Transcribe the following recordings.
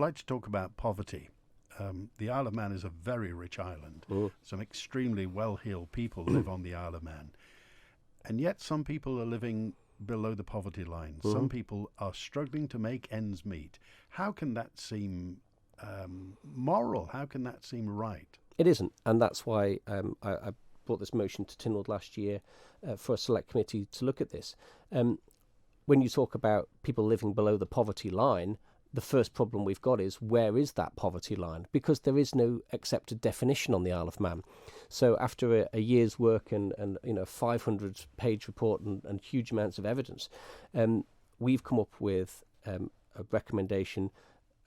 like to talk about poverty. The Isle of Man is a very rich island. Some extremely well-heeled people live on the Isle of Man. And yet some people are living below the poverty line. Some people are struggling to make ends meet. How can that seem moral? How can that seem right? It isn't. And that's why I brought this motion to Tynwald last year for a select committee to look at this. When you talk about people living below the poverty line, the first problem we've got is, where is that poverty line? Because there is no accepted definition on the Isle of Man. So after a year's work and 500-page report and huge amounts of evidence, we've come up with a recommendation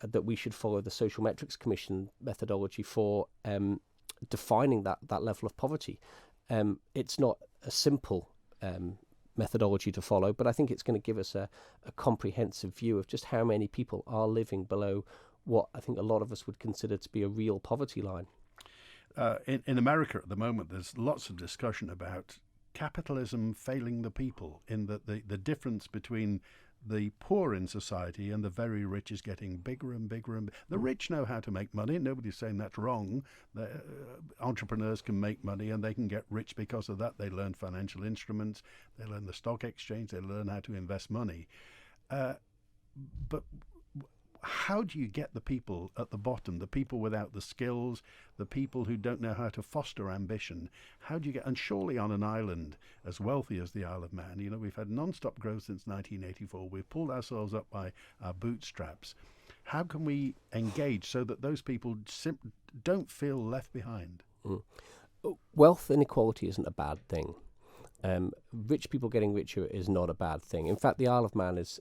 that we should follow the Social Metrics Commission methodology for defining that level of poverty. It's not a simple methodology to follow, but I think it's going to give us a comprehensive view of just how many people are living below what I think a lot of us would consider to be a real poverty line. In America at the moment, there's lots of discussion about capitalism failing the people, in that the difference between the poor in society and the very rich is getting bigger and bigger. And the rich know how to make money. Nobody's saying that's wrong. Entrepreneurs can make money and they can get rich because of that. They learn financial instruments. They learn the stock exchange. They learn how to invest money. But how do you get the people at the bottom, the people without the skills, the people who don't know how to foster ambition? How do you get, and surely on an island as wealthy as the Isle of Man, we've had non-stop growth since 1984. We've pulled ourselves up by our bootstraps. How can we engage so that those people don't feel left behind? Wealth inequality isn't a bad thing. Rich people getting richer is not a bad thing. In fact, the Isle of Man is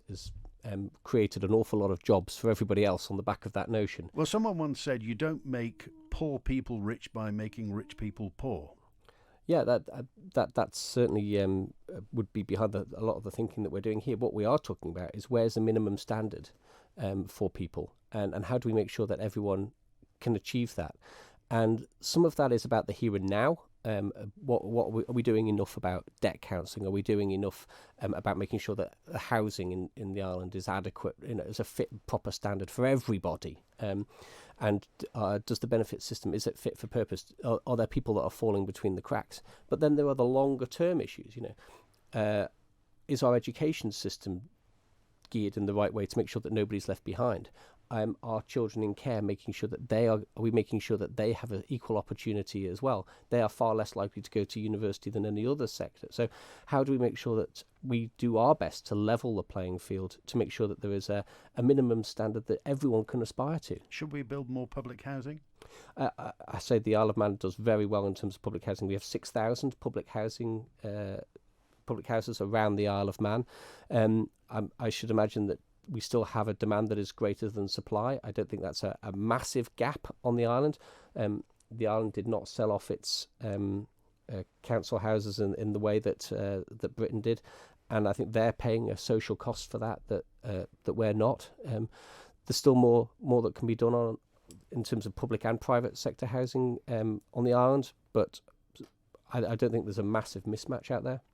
created an awful lot of jobs for everybody else on the back of that notion. Well, someone once said you don't make poor people rich by making rich people poor. Yeah, that certainly would be behind a lot of the thinking that we're doing here. What we are talking about is, where's the minimum standard for people, and how do we make sure that everyone can achieve that? And some of that is about the here and now. Are we doing enough about debt counselling? Are we doing enough about making sure that the housing in the island is adequate, as a fit, proper standard for everybody? And does the benefit system, is it fit for purpose? Are there people that are falling between the cracks? But then there are the longer term issues. Is our education system geared in the right way to make sure that nobody's left behind? Are children in care making sure that are we making sure that they have an equal opportunity as well? They are far less likely to go to university than any other sector. So how do we make sure that we do our best to level the playing field, to make sure that there is a minimum standard that everyone can aspire to? Should we build more public housing? I say the Isle of Man does very well in terms of public housing. We have 6,000 public houses around the Isle of Man. I should imagine that we still have a demand that is greater than supply. I don't think that's a massive gap on the island. The island did not sell off its council houses in the way that Britain did, and I think they're paying a social cost for that we're not. There's still more that can be done in terms of public and private sector housing on the island, but I don't think there's a massive mismatch out there.